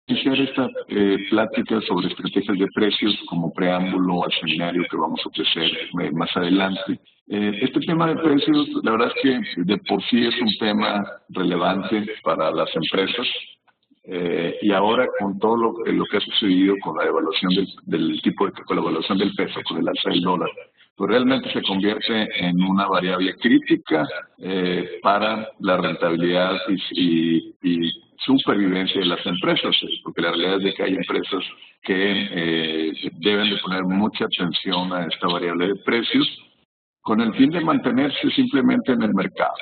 iniciar esta plática sobre estrategias de precios como preámbulo al seminario que vamos a ofrecer más adelante. Este tema de precios, la verdad es que de por sí es un tema relevante para las empresas. Y ahora con todo lo que ha sucedido con la devaluación del tipo con la evaluación del peso, con el alza del dólar, pues realmente se convierte en una variable crítica para la rentabilidad y supervivencia de las empresas, porque la realidad es de que hay empresas que deben de poner mucha atención a esta variable de precios con el fin de mantenerse simplemente en el mercado.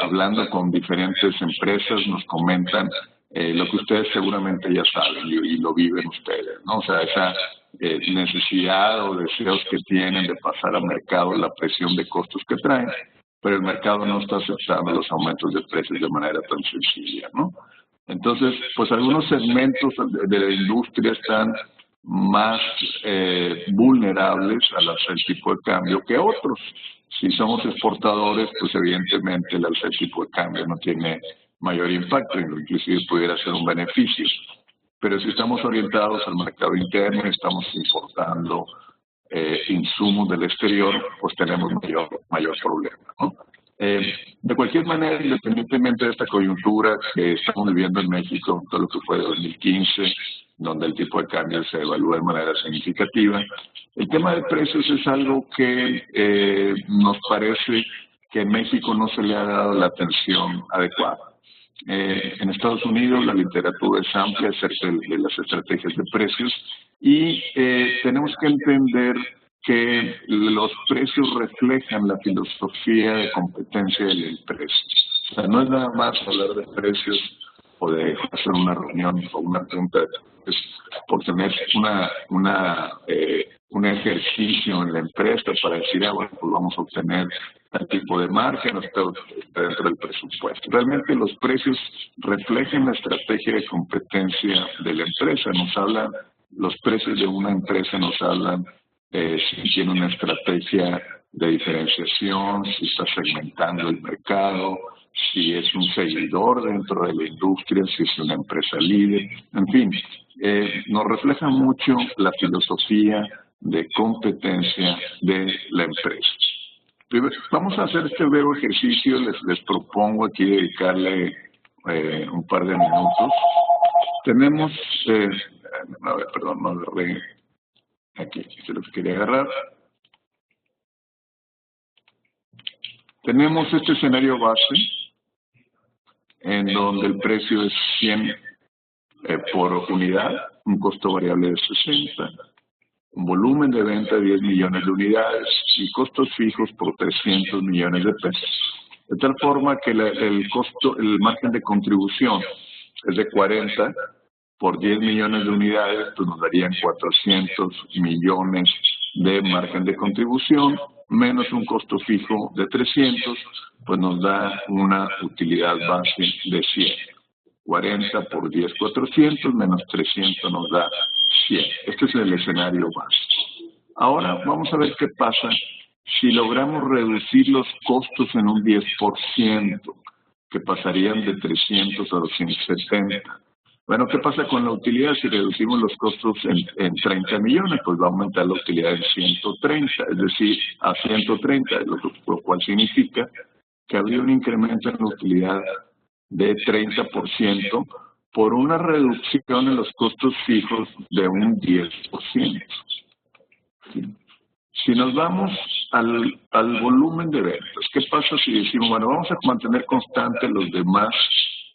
Hablando con diferentes empresas nos comentan lo que ustedes seguramente ya saben y lo viven ustedes, ¿no? O sea, esa necesidad o deseos que tienen de pasar al mercado, la presión de costos que traen, pero el mercado no está aceptando los aumentos de precios de manera tan sencilla, ¿no? Entonces, pues algunos segmentos de la industria están más vulnerables al alza del tipo de cambio que otros. Si somos exportadores, pues evidentemente el alza del tipo de cambio no tiene mayor impacto, inclusive pudiera ser un beneficio. Pero si estamos orientados al mercado interno y estamos importando insumos del exterior, pues tenemos mayor problema, ¿no? De cualquier manera, independientemente de esta coyuntura que estamos viviendo en México, todo lo que fue 2015, donde el tipo de cambio se evalúa de manera significativa, el tema de precios es algo que nos parece que en México no se le ha dado la atención adecuada. En Estados Unidos la literatura es amplia acerca de las estrategias de precios y tenemos que entender que los precios reflejan la filosofía de competencia de la empresa. O sea, no es nada más hablar de precios o de hacer una reunión o una pregunta de precios por tener un ejercicio en la empresa para decir, bueno, pues vamos a obtener tal tipo de margen, está dentro del presupuesto. Realmente los precios reflejan la estrategia de competencia de la empresa. Los precios de una empresa nos hablan si tiene una estrategia de diferenciación, si está segmentando el mercado, si es un seguidor dentro de la industria, si es una empresa líder, en fin, nos refleja mucho la filosofía de competencia de la empresa. Vamos a hacer este breve ejercicio, les propongo aquí dedicarle un par de minutos. Tenemos, a ver, perdón, no agarré aquí, se los quería agarrar. Tenemos este escenario base en donde el precio es 100 por unidad, un costo variable de 60, un volumen de venta de 10 millones de unidades y costos fijos por 300 millones de pesos. De tal forma que el margen de contribución es de 40 por 10 millones de unidades, pues nos darían 400 millones de margen de contribución, menos un costo fijo de 300, pues nos da una utilidad base de 100. 40 por 10, 400, menos 300 nos da 100. Este es el escenario base. Ahora vamos a ver qué pasa si logramos reducir los costos en un 10%, que pasarían de 300 a 270. Bueno, ¿qué pasa con la utilidad? Si reducimos los costos en 30 millones, pues va a aumentar la utilidad en 130, es decir, a 130, lo cual significa que habría un incremento en la utilidad de 30% por una reducción en los costos fijos de un 10%. Si nos vamos al volumen de ventas, ¿qué pasa si decimos, bueno, vamos a mantener constantes los demás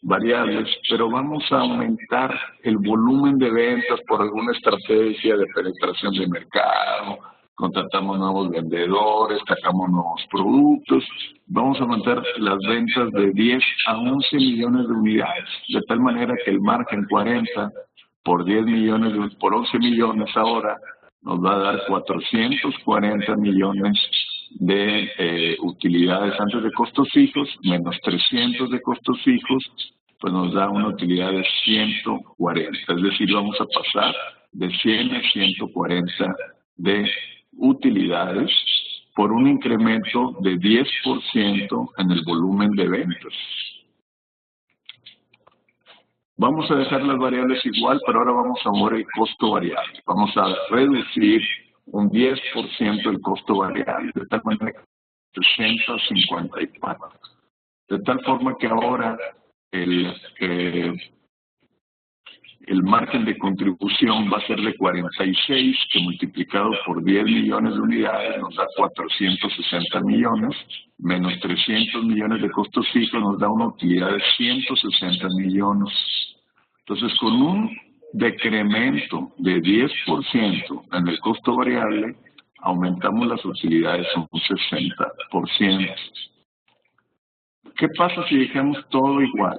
variables, pero vamos a aumentar el volumen de ventas por alguna estrategia de penetración de mercado, contratamos nuevos vendedores, sacamos nuevos productos, vamos a aumentar las ventas de 10 a 11 millones de unidades, de tal manera que el margen 40 por 10 millones, por 11 millones ahora, nos va a dar 440 millones de utilidades antes de costos fijos, menos 300 de costos fijos, pues nos da una utilidad de 140. Es decir, vamos a pasar de 100 a 140 de utilidades por un incremento de 10% en el volumen de ventas. Vamos a dejar las variables igual, pero ahora vamos a mover el costo variable. Vamos a reducir un 10% el costo variable, de tal manera que 60 a 54. De tal forma que ahora el margen de contribución va a ser de 46, que multiplicado por 10 millones de unidades nos da 460 millones, menos 300 millones de costos fijos nos da una utilidad de 160 millones. Entonces, con un decremento de 10% en el costo variable, aumentamos las utilidades un 60%. ¿Qué pasa si dejamos todo igual?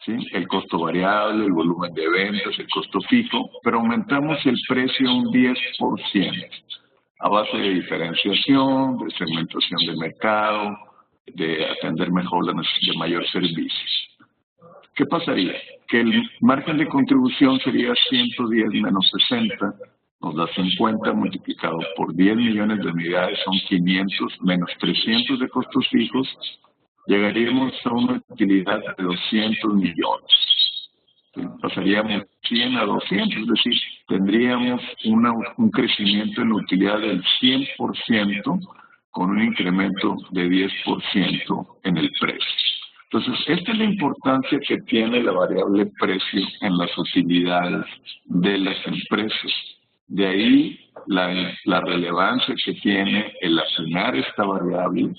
¿Sí? El costo variable, el volumen de ventas, el costo fijo, pero aumentamos el precio un 10% a base de diferenciación, de segmentación de mercado, de atender mejor la necesidad de mayor servicio. ¿Qué pasaría? Que el margen de contribución sería 110 menos 60, nos da 50 multiplicado por 10 millones de unidades, son 500 menos 300 de costos fijos, llegaríamos a una utilidad de 200 millones. Pasaríamos 100 a 200, es decir, tendríamos un crecimiento en la utilidad del 100% con un incremento de 10% en el precio. Entonces, esta es la importancia que tiene la variable precio en las utilidades de las empresas. De ahí la relevancia que tiene el asignar esta variable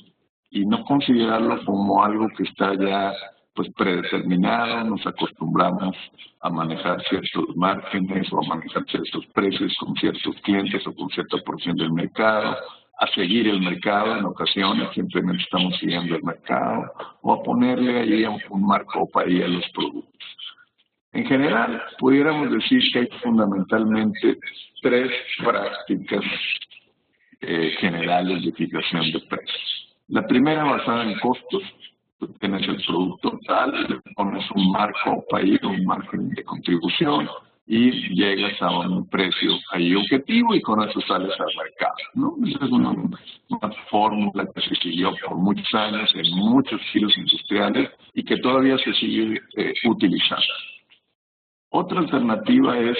y no considerarlo como algo que está ya pues predeterminado. Nos acostumbramos a manejar ciertos márgenes o a manejar ciertos precios con ciertos clientes o con cierta porción del mercado, a seguir el mercado en ocasiones, simplemente estamos siguiendo el mercado, o a ponerle ahí un markup ahí a los productos. En general, pudiéramos decir que hay fundamentalmente tres prácticas generales de fijación de precios. La primera basada en costos. Tú tienes el producto tal, le pones un markup ahí, un margen de contribución, y llegas a un precio ahí objetivo y con eso sales al mercado, ¿no? Esa es una fórmula que se siguió por muchos años en muchos giros industriales y que todavía se sigue utilizando. Otra alternativa es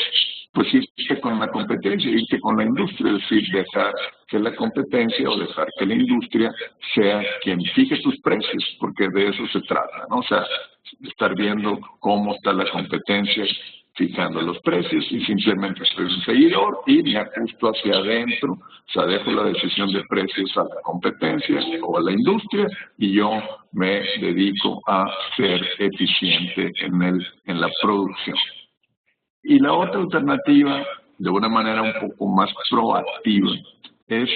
pues irte con la competencia, irte con la industria, es decir, dejar que la competencia o dejar que la industria sea quien fije tus precios, porque de eso se trata, ¿no? O sea, estar viendo cómo está la competencia fijando los precios y simplemente soy un seguidor y me ajusto hacia adentro, o sea, dejo la decisión de precios a la competencia o a la industria y yo me dedico a ser eficiente en la producción. Y la otra alternativa, de una manera un poco más proactiva, es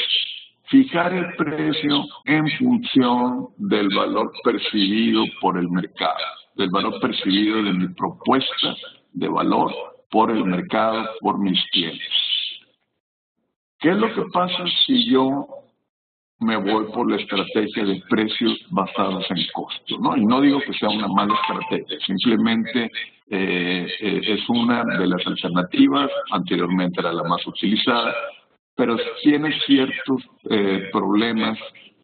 fijar el precio en función del valor percibido por el mercado, del valor percibido de mi propuesta de valor por el mercado, por mis clientes. ¿Qué es lo que pasa si yo me voy por la estrategia de precios basados en costos, ¿no? Y no digo que sea una mala estrategia, simplemente es una de las alternativas, anteriormente era la más utilizada, pero tiene ciertos problemas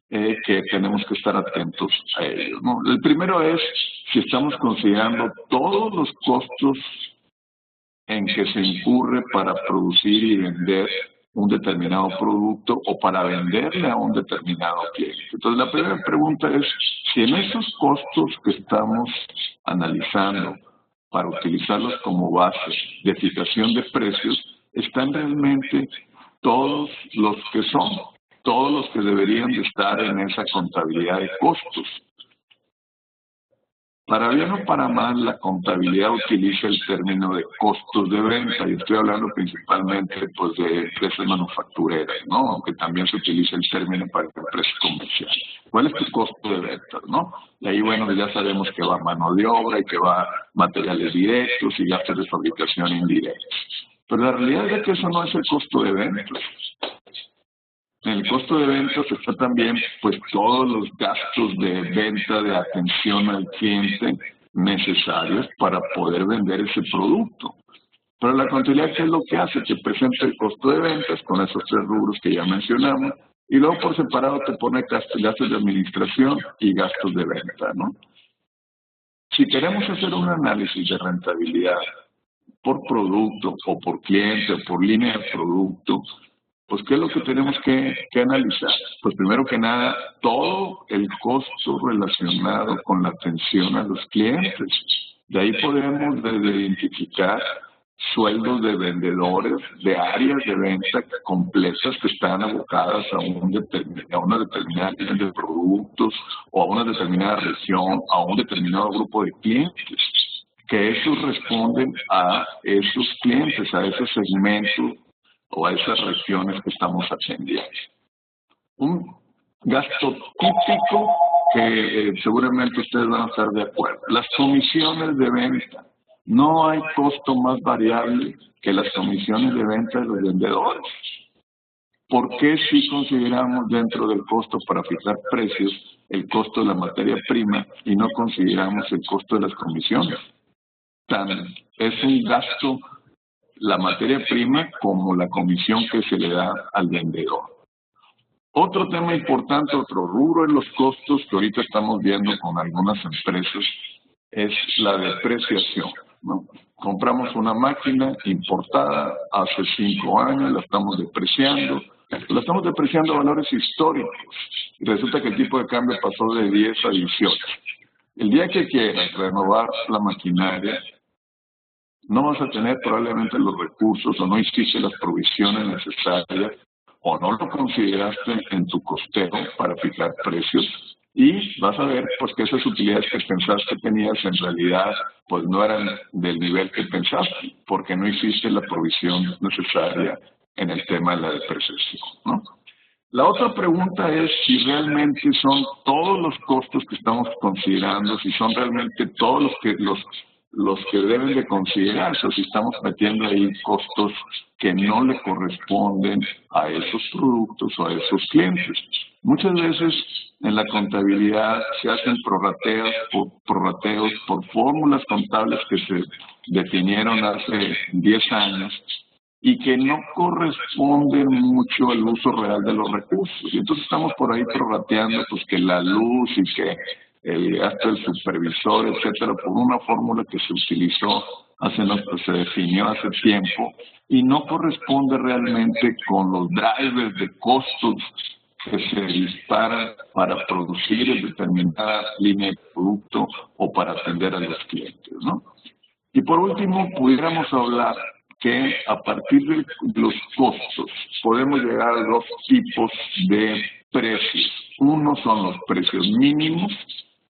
que tenemos que estar atentos a ellos, ¿no? El primero es si estamos considerando todos los costos en que se incurre para producir y vender un determinado producto o para venderle a un determinado cliente. Entonces, la primera pregunta es si en esos costos que estamos analizando para utilizarlos como base de fijación de precios, están realmente todos los que son, todos los que deberían de estar en esa contabilidad de costos. Para bien o para mal, la contabilidad utiliza el término de costos de venta. Yo estoy hablando principalmente pues, de empresas manufactureras, ¿no? Aunque también se utiliza el término para empresas comerciales. ¿Cuál es tu costo de ventas, no? Y ahí, bueno, ya sabemos que va mano de obra y que va materiales directos y gastos de fabricación indirectos. Pero la realidad es que eso no es el costo de ventas. En el costo de ventas está también pues todos los gastos de venta, de atención al cliente necesarios para poder vender ese producto. Pero la contabilidad, ¿qué es lo que hace? Que presenta el costo de ventas con esos tres rubros que ya mencionamos y luego por separado te pone gastos de administración y gastos de venta, ¿no? Si queremos hacer un análisis de rentabilidad por producto o por cliente o por línea de producto, pues ¿qué es lo que tenemos que analizar? Pues primero que nada, todo el costo relacionado con la atención a los clientes. De ahí podemos identificar sueldos de vendedores de áreas de venta completas que están abocadas a una determinada línea de productos o a una determinada región, a un determinado grupo de clientes, que esos responden a esos clientes, a ese segmento o a esas regiones que estamos atendiendo. Un gasto típico que seguramente ustedes van a estar de acuerdo. Las comisiones de venta. No hay costo más variable que las comisiones de venta de los vendedores. ¿Por qué si consideramos dentro del costo para fijar precios el costo de la materia prima y no consideramos el costo de las comisiones? Es un gasto la materia prima como la comisión que se le da al vendedor. Otro tema importante, otro rubro en los costos que ahorita estamos viendo con algunas empresas es la depreciación, ¿no? Compramos una máquina importada hace 5 años, la estamos depreciando a valores históricos y resulta que el tipo de cambio pasó de 10 a 18. El día que quieras renovar la maquinaria, no vas a tener probablemente los recursos o no hiciste las provisiones necesarias o no lo consideraste en tu costeo para fijar precios y vas a ver pues que esas utilidades que pensaste que tenías en realidad pues no eran del nivel que pensaste porque no hiciste la provisión necesaria en el tema de la depreciación, ¿no? La otra pregunta es si realmente son todos los costos que estamos considerando, si son realmente todos los que deben de considerarse, o si estamos metiendo ahí costos que no le corresponden a esos productos o a esos clientes. Muchas veces en la contabilidad se hacen prorrateos por fórmulas contables que se definieron hace 10 años y que no corresponden mucho al uso real de los recursos. Y entonces estamos por ahí prorrateando pues que la luz y que el gasto del supervisor, etcétera, por una fórmula que se utilizó se definió hace tiempo y no corresponde realmente con los drivers de costos que se disparan para producir en determinada línea de producto o para atender a los clientes, ¿no? Y por último, pudiéramos hablar que a partir de los costos podemos llegar a 2 tipos de precios. Uno son los precios mínimos,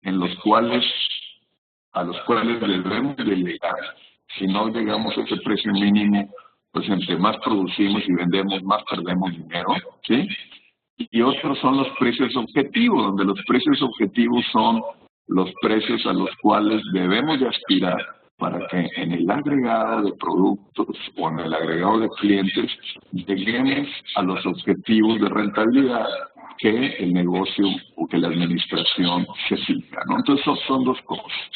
a los cuales debemos de llegar. Si no llegamos a ese precio mínimo, pues entre más producimos y vendemos, más perdemos dinero, ¿sí? Y otros son los precios objetivos, donde los precios objetivos son los precios a los cuales debemos de aspirar para que en el agregado de productos o en el agregado de clientes lleguemos a los objetivos de rentabilidad que el negocio o que la administración se fija, ¿no? Entonces son 2 cosas.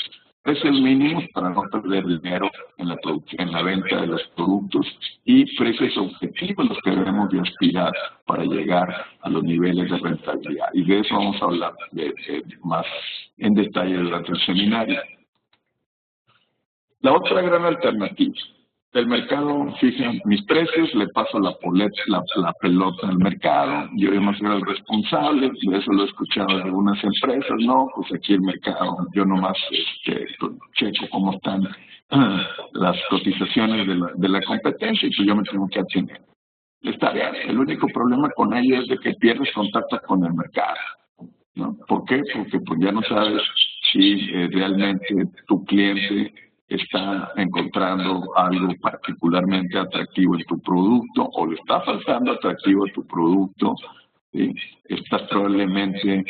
Precios mínimos para no perder dinero en la producción, en la venta de los productos y precios objetivos los que debemos de aspirar para llegar a los niveles de rentabilidad. Y de eso vamos a hablar más en detalle durante el seminario. La otra gran alternativa, el mercado fija mis precios, le paso la pelota al mercado, yo no soy el responsable, de eso lo he escuchado de algunas empresas, no, pues aquí el mercado, yo nomás checo cómo están las cotizaciones de la competencia y pues yo me tengo que atender. Está bien, el único problema con ello es de que pierdes contacto con el mercado, ¿no? ¿Por qué? Porque pues ya no sabes si realmente tu cliente está encontrando algo particularmente atractivo en tu producto o le está faltando atractivo a tu producto, ¿sí? Estás probablemente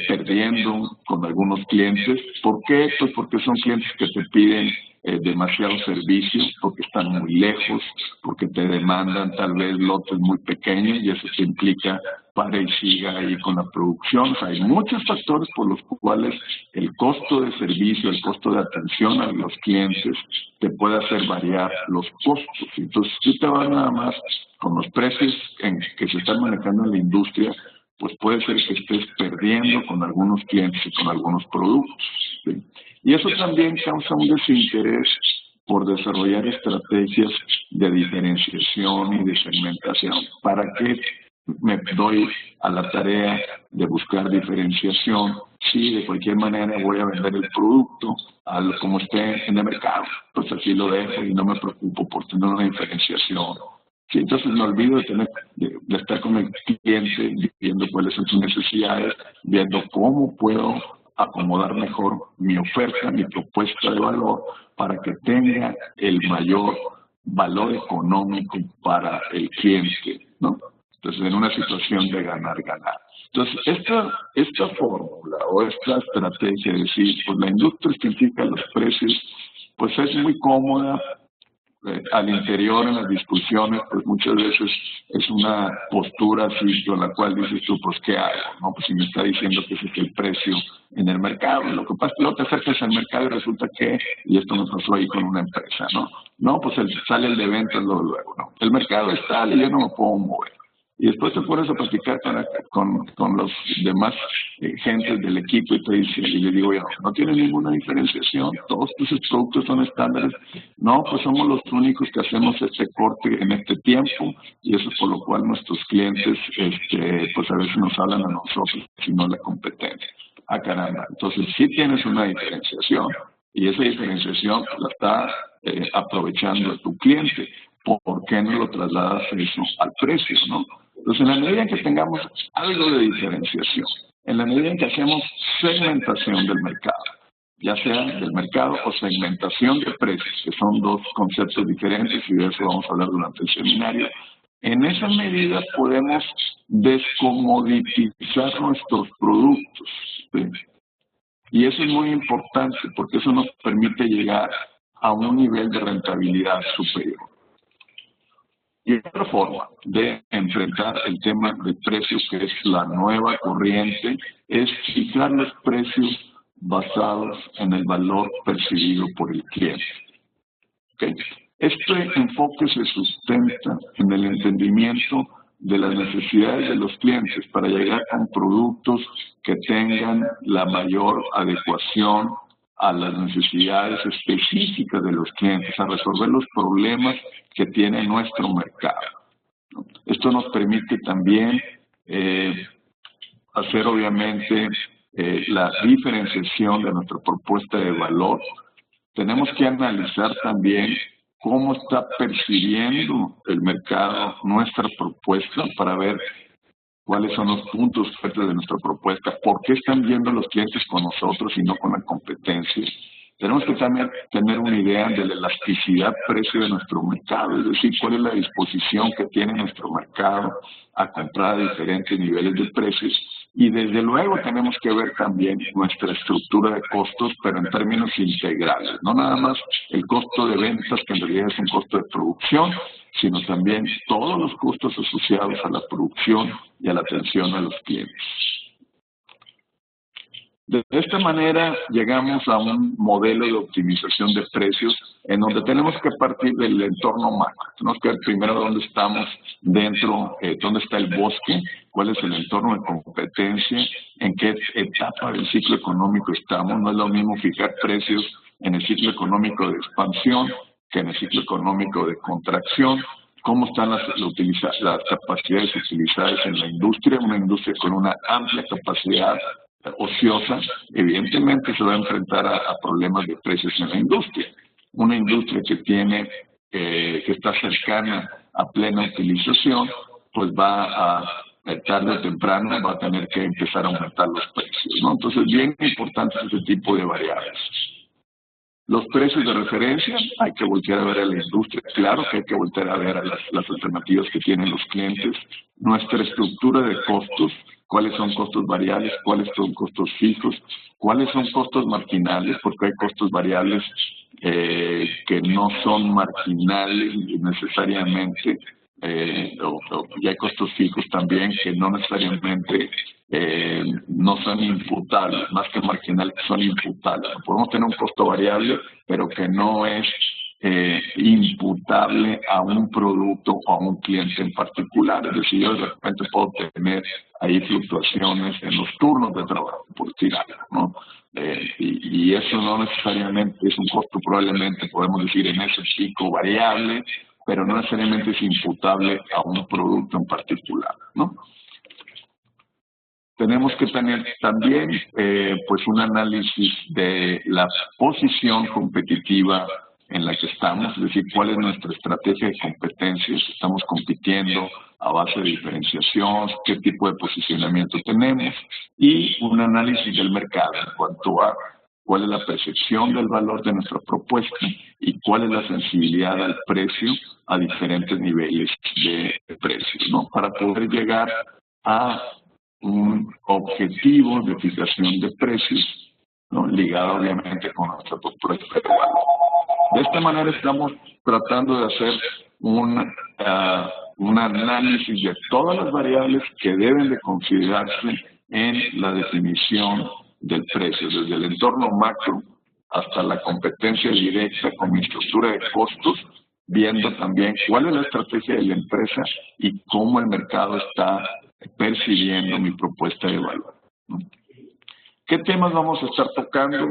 perdiendo con algunos clientes. ¿Por qué? Pues porque son clientes que te piden demasiado servicio, porque están muy lejos, porque te demandan tal vez lotes muy pequeños y eso te implica para y siga ahí con la producción. O sea, hay muchos factores por los cuales el costo de servicio, el costo de atención a los clientes te puede hacer variar los costos. Entonces, si te vas nada más con los precios que se están manejando en la industria, pues puede ser que estés perdiendo con algunos clientes y con algunos productos, ¿sí? Y eso también causa un desinterés por desarrollar estrategias de diferenciación y de segmentación. ¿Para qué me doy a la tarea de buscar diferenciación si de cualquier manera voy a vender el producto como esté en el mercado? Pues así lo dejo y no me preocupo por tener una diferenciación. Sí, entonces me olvido de estar con el cliente, viendo cuáles son sus necesidades, viendo cómo puedo acomodar mejor mi oferta, mi propuesta de valor, para que tenga el mayor valor económico para el cliente, ¿no? Entonces, en una situación de ganar-ganar. Entonces, esta fórmula o esta estrategia de decir, pues la industria científica de los precios, pues es muy cómoda. Al interior, en las discusiones, pues muchas veces es una postura así con la cual dices tú, pues ¿qué hago? ¿No? Pues si me está diciendo que ese es el precio en el mercado, lo que pasa es que luego te acercas al mercado y resulta que, y esto me pasó ahí con una empresa, ¿no? No, pues sale el de ventas luego, ¿no? El mercado es tal y yo no me puedo mover. Y después te pones a platicar con los demás gentes del equipo y te dicen, y le digo yo, no tiene ninguna diferenciación, todos tus productos son estándares. No, pues somos los únicos que hacemos este corte en este tiempo, y eso es por lo cual nuestros clientes, pues a veces nos hablan a nosotros, sino la competencia. Ah, caramba, entonces sí tienes una diferenciación, y esa diferenciación la está aprovechando tu cliente. ¿Por qué no lo trasladas eso al precio, no? Entonces, en la medida en que tengamos algo de diferenciación, en la medida en que hacemos segmentación del mercado, ya sea del mercado o segmentación de precios, que son dos conceptos diferentes, y de eso vamos a hablar durante el seminario, en esa medida podemos descomoditizar nuestros productos, ¿sí? Y eso es muy importante porque eso nos permite llegar a un nivel de rentabilidad superior. Y otra forma de enfrentar el tema de precios, que es la nueva corriente, es fijar los precios basados en el valor percibido por el cliente. ¿Okay? Este enfoque se sustenta en el entendimiento de las necesidades de los clientes para llegar a productos que tengan la mayor adecuación a las necesidades específicas de los clientes, a resolver los problemas que tiene nuestro mercado. Esto nos permite también hacer, obviamente, la diferenciación de nuestra propuesta de valor. Tenemos que analizar también cómo está percibiendo el mercado nuestra propuesta para ver cuáles son los puntos fuertes de nuestra propuesta, por qué están viendo los clientes con nosotros y no con la competencia. Tenemos que también tener una idea de la elasticidad precio de nuestro mercado, es decir, cuál es la disposición que tiene nuestro mercado a comprar a diferentes niveles de precios. Y desde luego tenemos que ver también nuestra estructura de costos, pero en términos integrales, no nada más el costo de ventas, que en realidad es un costo de producción, sino también todos los costos asociados a la producción y a la atención a los clientes. De esta manera llegamos a un modelo de optimización de precios en donde tenemos que partir del entorno macro. Tenemos que ver primero dónde estamos dentro, dónde está el bosque, cuál es el entorno de competencia, en qué etapa del ciclo económico estamos. No es lo mismo fijar precios en el ciclo económico de expansión que en el ciclo económico de contracción. Cómo están las capacidades utilizadas en la industria, una industria con una amplia capacidad ociosa, evidentemente se va a enfrentar a problemas de precios en la industria. Una industria que que está cercana a plena utilización, pues va a, tarde o temprano, va a tener que empezar a aumentar los precios, ¿no? Entonces, bien importante este tipo de variables. Los precios de referencia, hay que voltear a ver a la industria, claro que hay que voltear a ver a las alternativas que tienen los clientes, nuestra estructura de costos, cuáles son costos variables, cuáles son costos fijos, cuáles son costos marginales, porque hay costos variables que no son marginales necesariamente, y hay costos fijos también que no necesariamente no son imputables, más que marginales, son imputables. Podemos tener un costo variable, pero que no es imputable a un producto o a un cliente en particular. Es decir, yo de repente puedo tener ahí fluctuaciones en los turnos de trabajo, por decir algo, ¿no? Y eso no necesariamente es un costo, probablemente podemos decir en ese pico variable, pero no necesariamente es imputable a un producto en particular, ¿no? Tenemos que tener también pues un análisis de la posición competitiva en la que estamos, es decir, cuál es nuestra estrategia de competencias, estamos compitiendo a base de diferenciación, qué tipo de posicionamiento tenemos, y un análisis del mercado en cuanto a cuál es la percepción del valor de nuestra propuesta y cuál es la sensibilidad al precio a diferentes niveles de precio, ¿no? Para poder llegar a un objetivo de fijación de precios, ¿no? Ligado obviamente con nuestra propuesta de valor. De esta manera estamos tratando de hacer un análisis de todas las variables que deben de considerarse en la definición del precio, desde el entorno macro hasta la competencia directa con mi estructura de costos, viendo también cuál es la estrategia de la empresa y cómo el mercado está percibiendo mi propuesta de valor, ¿no? ¿Qué temas vamos a estar tocando?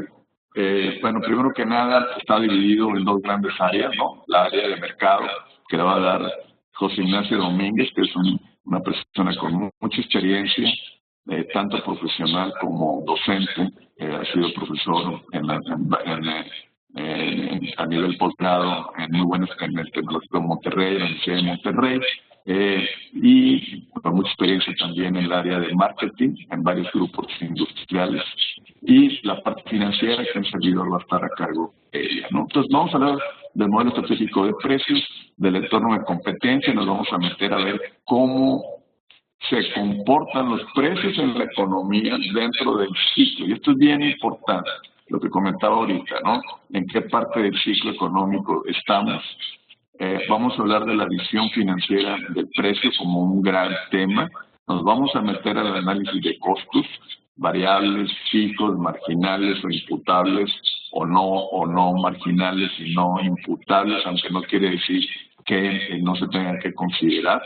Bueno, primero que nada, está dividido en dos grandes áreas, ¿no? La área de mercado, que la va a dar José Ignacio Domínguez, que es una persona con mucha experiencia, tanto profesional como docente. Ha sido profesor a nivel posgrado en en el Tecnológico de Monterrey, en la Universidad de Monterrey, y con mucha experiencia también en el área de marketing, en varios grupos industriales, y la parte financiera, que en servidor va a estar a cargo de ella, ¿no? Entonces vamos a hablar del modelo estratégico de precios, del entorno de competencia, nos vamos a meter a ver cómo se comportan los precios en la economía dentro del ciclo, y esto es bien importante, lo que comentaba ahorita, ¿no? En qué parte del ciclo económico estamos. Vamos a hablar de la visión financiera del precio como un gran tema. Nos vamos a meter al análisis de costos, variables, fijos, marginales o imputables, o no marginales y no imputables, aunque no quiere decir que no se tengan que considerar.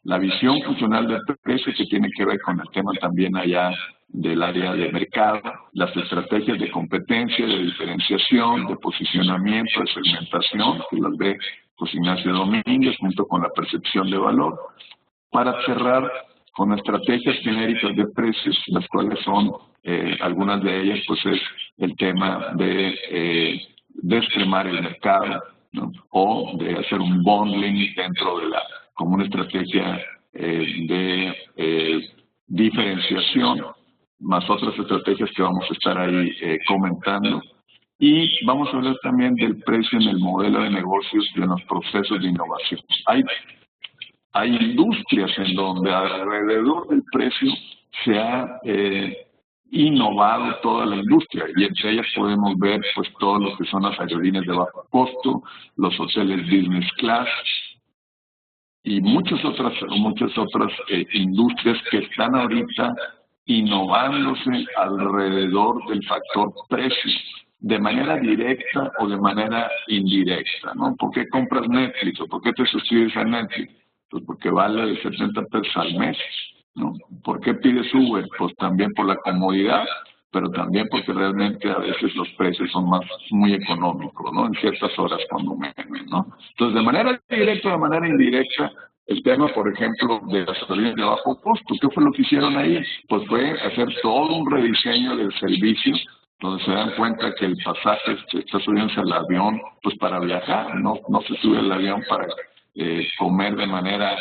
La visión funcional del precio, que tiene que ver con el tema también allá del área de mercado, las estrategias de competencia, de diferenciación, de posicionamiento, de segmentación, que las ve José Ignacio Domínguez, junto con la percepción de valor, para cerrar con estrategias genéricas de precios, las cuales son, algunas de ellas, pues es el tema de descremar el mercado, ¿no? O de hacer un bundling dentro de como una estrategia de diferenciación, más otras estrategias que vamos a estar ahí comentando. Y vamos a hablar también del precio en el modelo de negocios y en los procesos de innovación. Hay industrias en donde alrededor del precio se ha innovado toda la industria, y entre ellas podemos ver pues todo lo que son las aerolíneas de bajo costo, los hoteles business class y muchas otras industrias que están ahorita innovándose alrededor del factor precio, de manera directa o de manera indirecta, ¿no? ¿Por qué compras Netflix o por qué te suscribes a Netflix? Pues porque vale 70 pesos al mes, ¿no? ¿Por qué pides Uber? Pues también por la comodidad, pero también porque realmente a veces los precios son muy económicos, ¿no? En ciertas horas cuando menos, ¿no? Entonces, de manera directa o de manera indirecta, el tema, por ejemplo, de las aerolíneas de bajo costo, ¿qué fue lo que hicieron ahí? Pues fue hacer todo un rediseño del servicio, donde se dan cuenta que el pasaje está subiéndose al avión pues para viajar, no se sube al avión para comer de manera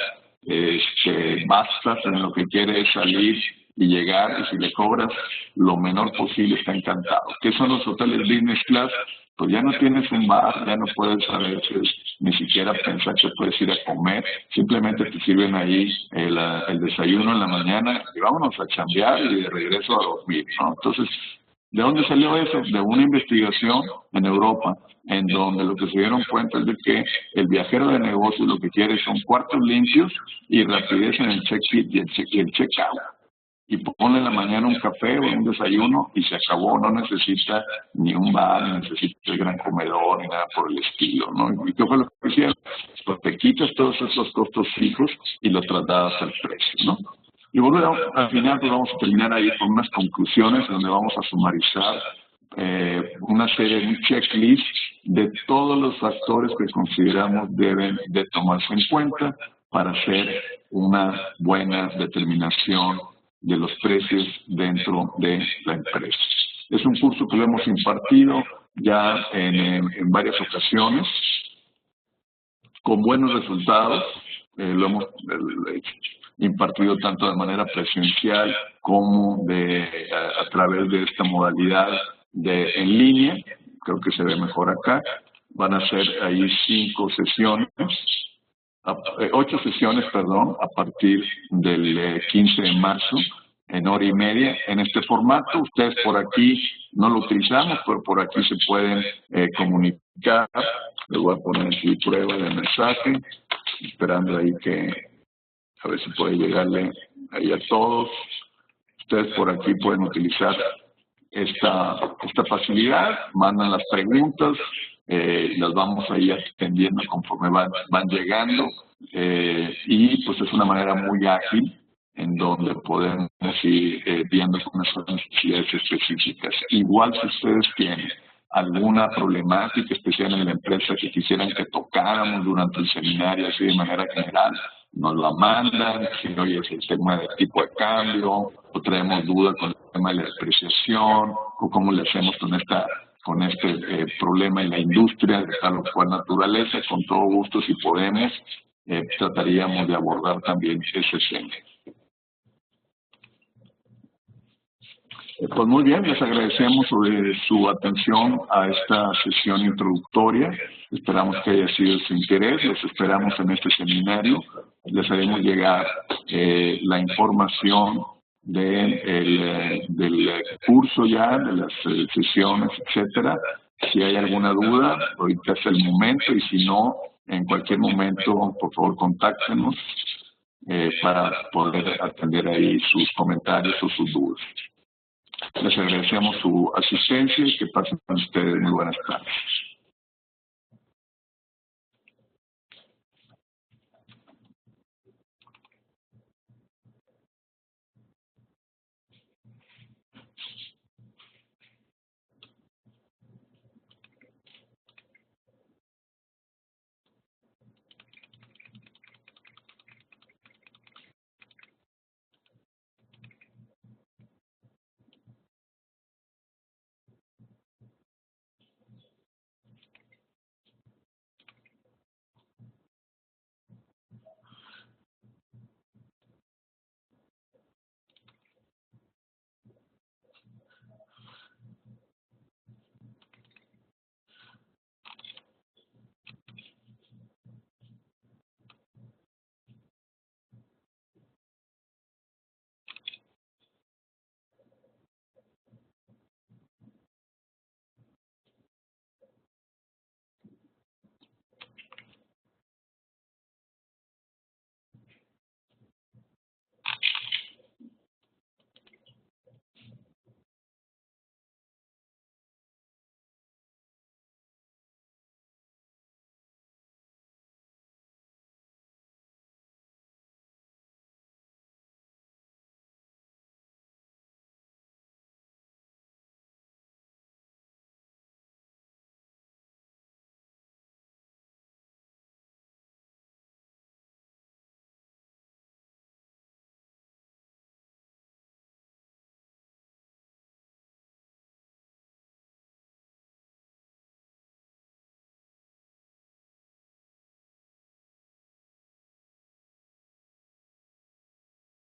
basta, en lo que quiere es salir y llegar, y si le cobras lo menor posible está encantado. ¿Qué son los hoteles business class? Pues ya no tienes un bar, ya no puedes a veces ni siquiera pensar que puedes ir a comer, simplemente te sirven ahí el desayuno en la mañana y vámonos a chambear y de regreso a dormir, ¿no? Entonces, ¿de dónde salió eso? De una investigación en Europa, en donde lo que se dieron cuenta es de que el viajero de negocios lo que quiere son cuartos limpios y rapidez en el check-in y el check-out. y ponle en la mañana un café o un desayuno y se acabó. No necesita ni un bar, ni necesita el gran comedor, ni nada por el estilo, ¿no? ¿Y qué fue lo que hicieron? Pues te quitas todos esos costos fijos y los trasladas al precio, ¿no? Y bueno, al final pues vamos a terminar ahí con unas conclusiones donde vamos a sumarizar una serie, un checklist de todos los factores que consideramos deben de tomarse en cuenta para hacer una buena determinación de los precios dentro de la empresa. Es un curso que lo hemos impartido ya en varias ocasiones, con buenos resultados. Lo hemos impartido tanto de manera presencial como a través de esta modalidad en línea. Creo que se ve mejor acá. Van a ser ahí 8 sesiones, perdón, a partir del 15 de marzo, en hora y media, en este formato. Ustedes por aquí no lo utilizamos, pero por aquí se pueden comunicar. Les voy a poner aquí prueba de mensaje, esperando ahí a ver si puede llegarle ahí a todos. Ustedes por aquí pueden utilizar esta facilidad, mandan las preguntas, las vamos ahí atendiendo conforme van llegando, y pues es una manera muy ágil en donde podemos ir viendo cuáles son las necesidades específicas. Igual si ustedes tienen alguna problemática especial en la empresa que quisieran que tocáramos durante el seminario, así de manera general, nos la mandan. Si oye, es el tema del tipo de cambio, o traemos dudas con el tema de la depreciación, o cómo le hacemos con este problema en la industria de tal o cual naturaleza, con todo gusto, si podemos, trataríamos de abordar también ese tema. Pues muy bien, les agradecemos su atención a esta sesión introductoria. Esperamos que haya sido de su interés. Los esperamos en este seminario. Les haremos llegar la información del curso ya, de las sesiones, etcétera. Si hay alguna duda, ahorita es el momento, y si no, en cualquier momento, por favor, contáctenos para poder atender ahí sus comentarios o sus dudas. Les agradecemos su asistencia y que pasen ustedes muy buenas tardes.